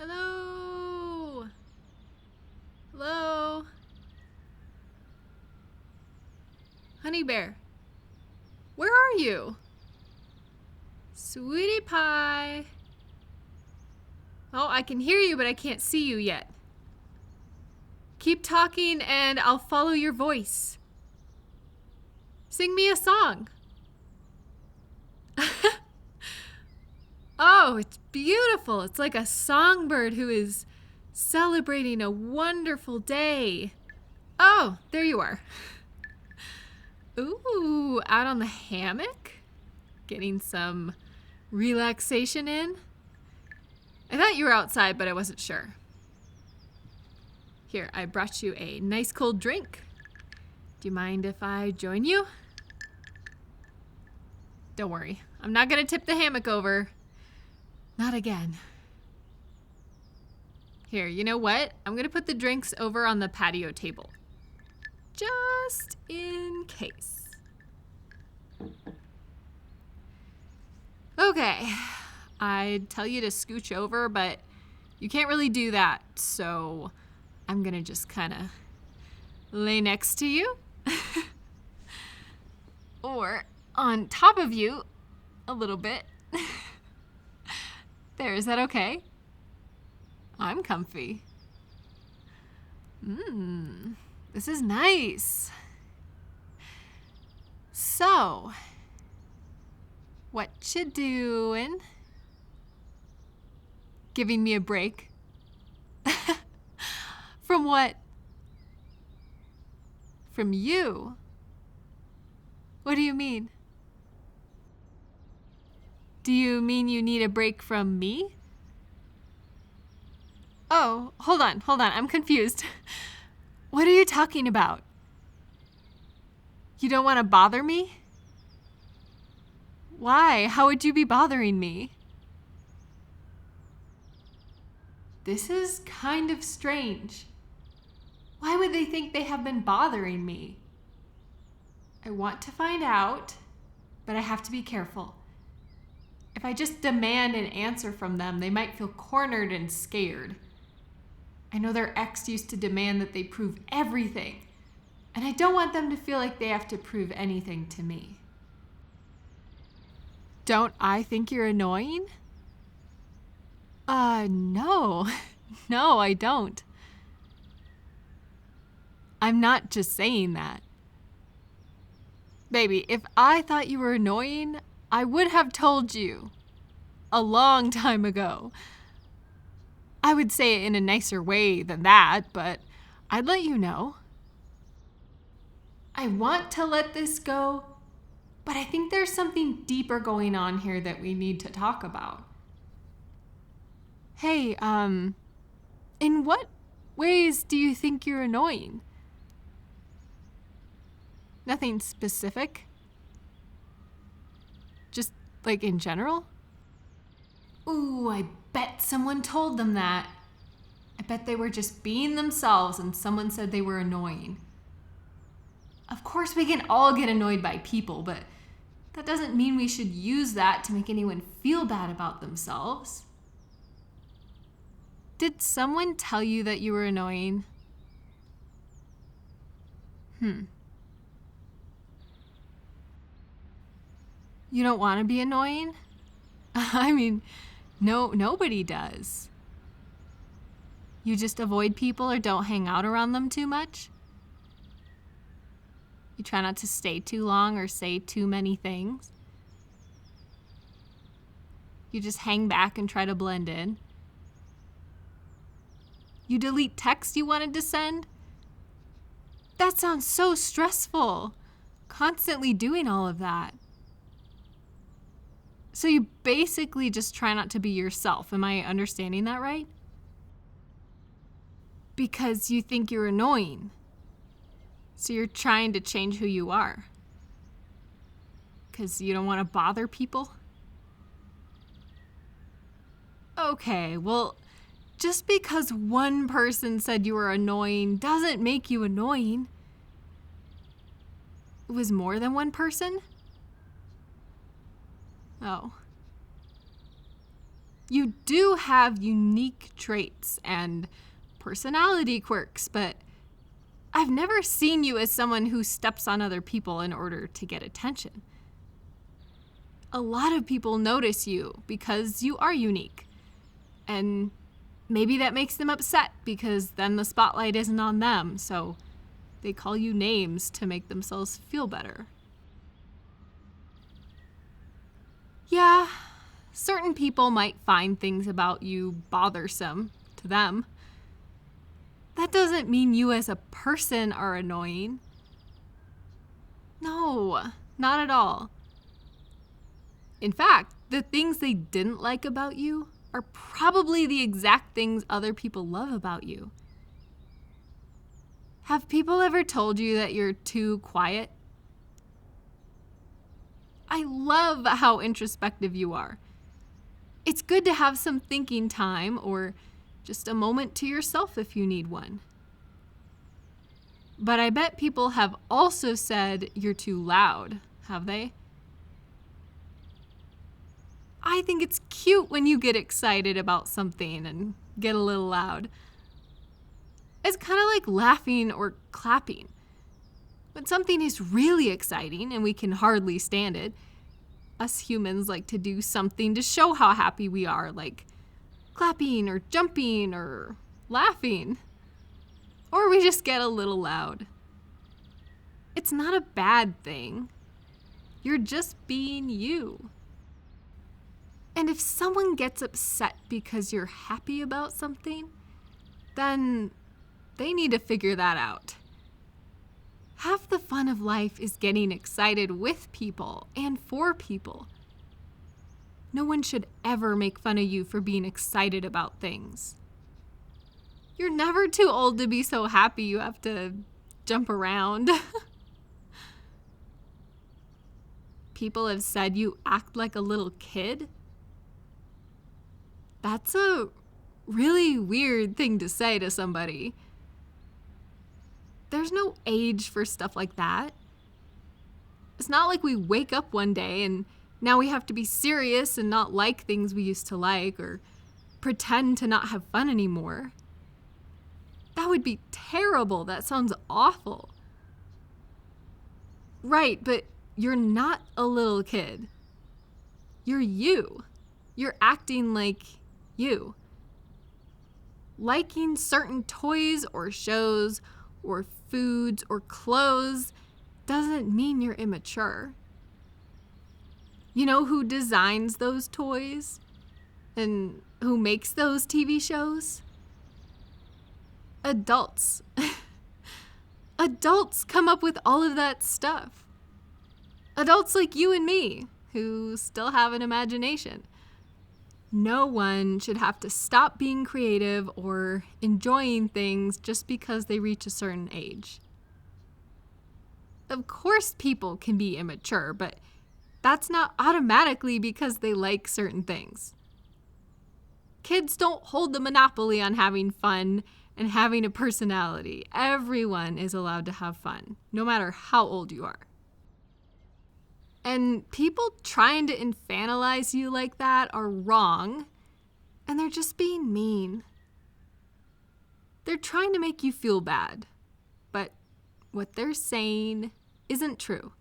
Hello? Hello? Honey bear, where are you? Sweetie pie. Oh, I can hear you, but I can't see you yet. Keep talking and I'll follow your voice. Sing me a song. Oh, it's beautiful. It's like a songbird who is celebrating a wonderful day. Oh, there you are. Ooh, out on the hammock? Getting some relaxation in? I thought you were outside, but I wasn't sure. Here, I brought you a nice cold drink. Do you mind if I join you? Don't worry, I'm not gonna tip the hammock over. Not again. Here, you know what? I'm gonna put the drinks over on the patio table. Just in case. Okay, I'd tell you to scooch over, but you can't really do that, so I'm gonna just kind of lay next to you. Or on top of you a little bit. There, is that okay? I'm comfy. This is nice. So, what you doing? Giving me a break? From what? From you? What do you mean? Do you mean you need a break from me? Oh, hold on, I'm confused. What are you talking about? You don't want to bother me? Why? How would you be bothering me? This is kind of strange. Why would they think they have been bothering me? I want to find out, but I have to be careful. If I just demand an answer from them, they might feel cornered and scared. I know their ex used to demand that they prove everything, and I don't want them to feel like they have to prove anything to me. Don't I think you're annoying? No. No, I don't. I'm not just saying that. Baby, if I thought you were annoying, I would have told you a long time ago. I would say it in a nicer way than that, but I'd let you know. I want to let this go, but I think there's something deeper going on here that we need to talk about. Hey, in what ways do you think you're annoying? Nothing specific? Just like in general? Ooh, I bet someone told them that. I bet they were just being themselves and someone said they were annoying. Of course, we can all get annoyed by people, but that doesn't mean we should use that to make anyone feel bad about themselves. Did someone tell you that you were annoying? You don't want to be annoying? I mean, nobody does. You just avoid people or don't hang out around them too much? You try not to stay too long or say too many things? You just hang back and try to blend in? You delete texts you wanted to send? That sounds so stressful. Constantly doing all of that. So you basically just try not to be yourself. Am I understanding that right? Because you think you're annoying. So you're trying to change who you are. Because you don't want to bother people? Okay, well, just because one person said you were annoying doesn't make you annoying. It was more than one person? Oh. You do have unique traits and personality quirks, but I've never seen you as someone who steps on other people in order to get attention. A lot of people notice you because you are unique. And maybe that makes them upset because then the spotlight isn't on them, so they call you names to make themselves feel better. Yeah, certain people might find things about you bothersome to them. That doesn't mean you as a person are annoying. No, not at all. In fact, the things they didn't like about you are probably the exact things other people love about you. Have people ever told you that you're too quiet? I love how introspective you are. It's good to have some thinking time or just a moment to yourself if you need one. But I bet people have also said you're too loud, have they? I think it's cute when you get excited about something and get a little loud. It's kind of like laughing or clapping. When something is really exciting and we can hardly stand it, us humans like to do something to show how happy we are, like clapping or jumping or laughing. Or we just get a little loud. It's not a bad thing. You're just being you. And if someone gets upset because you're happy about something, then they need to figure that out. Half the fun of life is getting excited with people and for people. No one should ever make fun of you for being excited about things. You're never too old to be so happy you have to jump around. People have said you act like a little kid. That's a really weird thing to say to somebody. There's no age for stuff like that. It's not like we wake up one day and now we have to be serious and not like things we used to like or pretend to not have fun anymore. That would be terrible. That sounds awful. Right, but you're not a little kid. You're you. You're acting like you. Liking certain toys or shows or foods or clothes doesn't mean you're immature. You know who designs those toys and who makes those TV shows? Adults. Adults come up with all of that stuff. Adults like you and me who still have an imagination. No one should have to stop being creative or enjoying things just because they reach a certain age. Of course, people can be immature, but that's not automatically because they like certain things. Kids don't hold the monopoly on having fun and having a personality. Everyone is allowed to have fun, no matter how old you are. And people trying to infantilize you like that are wrong, and they're just being mean. They're trying to make you feel bad, but what they're saying isn't true.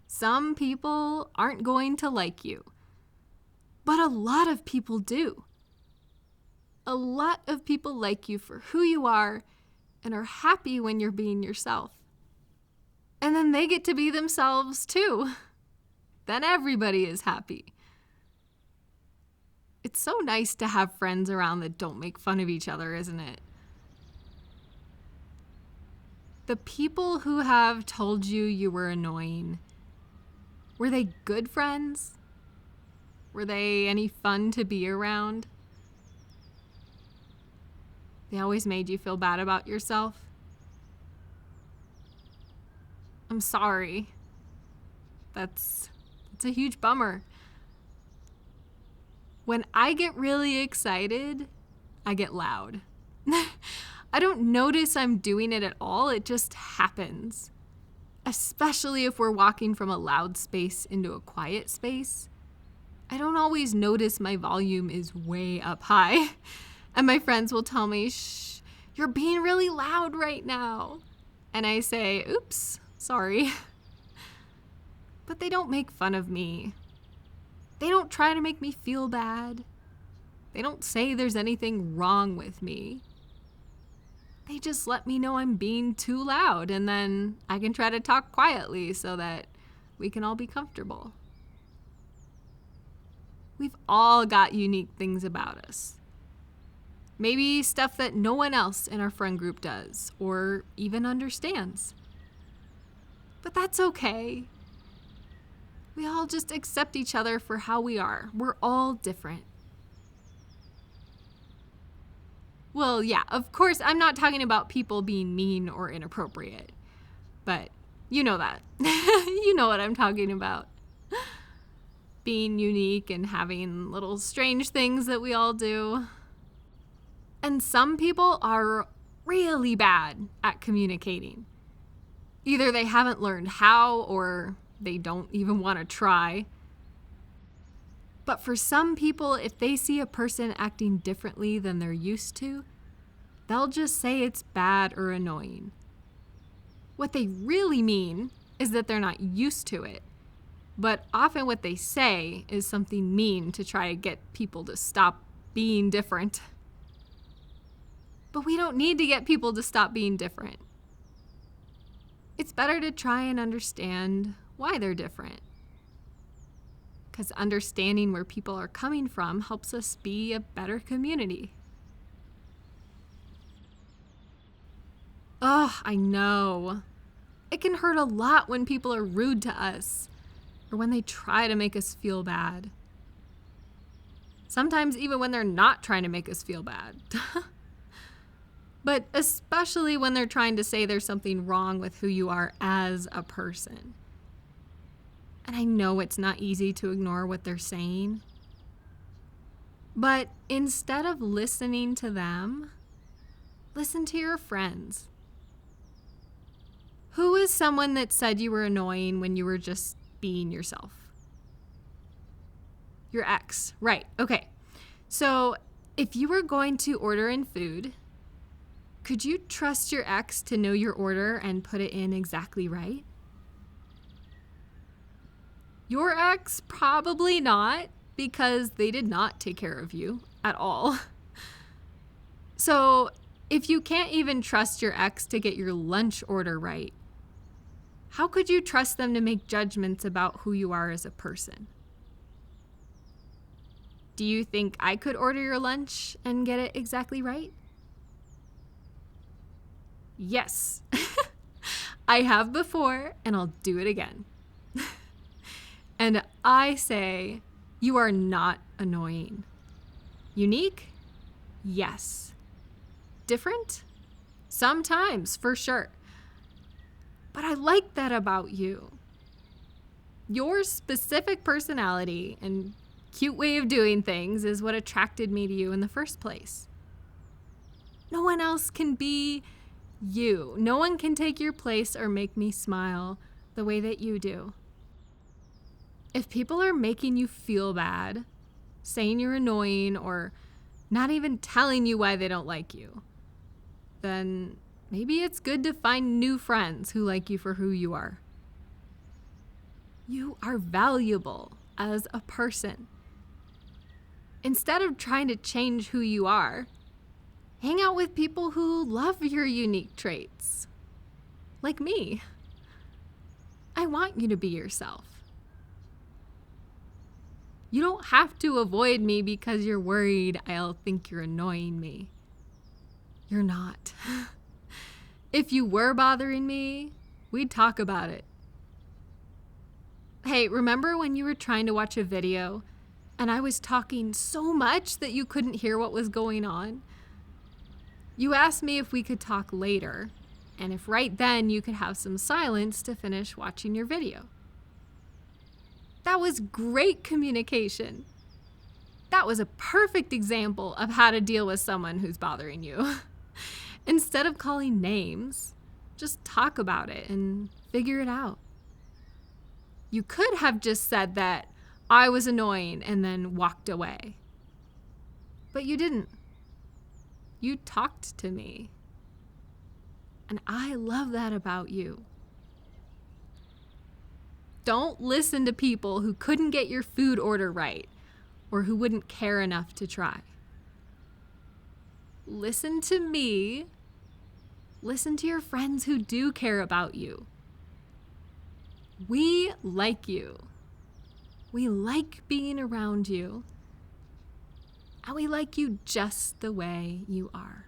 Some people aren't going to like you, but a lot of people do. A lot of people like you for who you are and are happy when you're being yourself. And then they get to be themselves too. Then everybody is happy. It's so nice to have friends around that don't make fun of each other, isn't it? The people who have told you you were annoying, were they good friends? Were they any fun to be around? They always made you feel bad about yourself? I'm sorry. That's a huge bummer. When I get really excited, I get loud. I don't notice I'm doing it at all. It just happens. Especially if we're walking from a loud space into a quiet space. I don't always notice my volume is way up high. And my friends will tell me, "Shh, you're being really loud right now." And I say, "Oops, sorry." But they don't make fun of me. They don't try to make me feel bad. They don't say there's anything wrong with me. They just let me know I'm being too loud, and then I can try to talk quietly so that we can all be comfortable. We've all got unique things about us. Maybe stuff that no one else in our friend group does or even understands. But that's okay. We all just accept each other for how we are. We're all different. Well, yeah, of course, I'm not talking about people being mean or inappropriate. But you know that. You know what I'm talking about. Being unique and having little strange things that we all do. And some people are really bad at communicating. Either they haven't learned how or they don't even want to try. But for some people, if they see a person acting differently than they're used to, they'll just say it's bad or annoying. What they really mean is that they're not used to it. But often what they say is something mean to try to get people to stop being different. But we don't need to get people to stop being different. It's better to try and understand why they're different. Because understanding where people are coming from helps us be a better community. Oh, I know. It can hurt a lot when people are rude to us or when they try to make us feel bad. Sometimes even when they're not trying to make us feel bad. But especially when they're trying to say there's something wrong with who you are as a person. And I know it's not easy to ignore what they're saying. But instead of listening to them, listen to your friends. Who is someone that said you were annoying when you were just being yourself? Your ex, right, okay. So if you were going to order in food, could you trust your ex to know your order and put it in exactly right? Your ex, probably not, because they did not take care of you at all. So if you can't even trust your ex to get your lunch order right, how could you trust them to make judgments about who you are as a person? Do you think I could order your lunch and get it exactly right? Yes, I have before, and I'll do it again. And I say, you are not annoying. Unique? Yes. Different? Sometimes, for sure. But I like that about you. Your specific personality and cute way of doing things is what attracted me to you in the first place. No one else can be you. No one can take your place or make me smile the way that you do. If people are making you feel bad, saying you're annoying, or not even telling you why they don't like you, then maybe it's good to find new friends who like you for who you are. You are valuable as a person. Instead of trying to change who you are, hang out with people who love your unique traits. Like me. I want you to be yourself. You don't have to avoid me because you're worried I'll think you're annoying me. You're not. If you were bothering me, we'd talk about it. Hey, remember when you were trying to watch a video and I was talking so much that you couldn't hear what was going on? You asked me if we could talk later, and if right then you could have some silence to finish watching your video. That was great communication. That was a perfect example of how to deal with someone who's bothering you. Instead of calling names, just talk about it and figure it out. You could have just said that I was annoying and then walked away. But you didn't. You talked to me. And I love that about you. Don't listen to people who couldn't get your food order right or who wouldn't care enough to try. Listen to me. Listen to your friends who do care about you. We like you. We like being around you. And we like you just the way you are.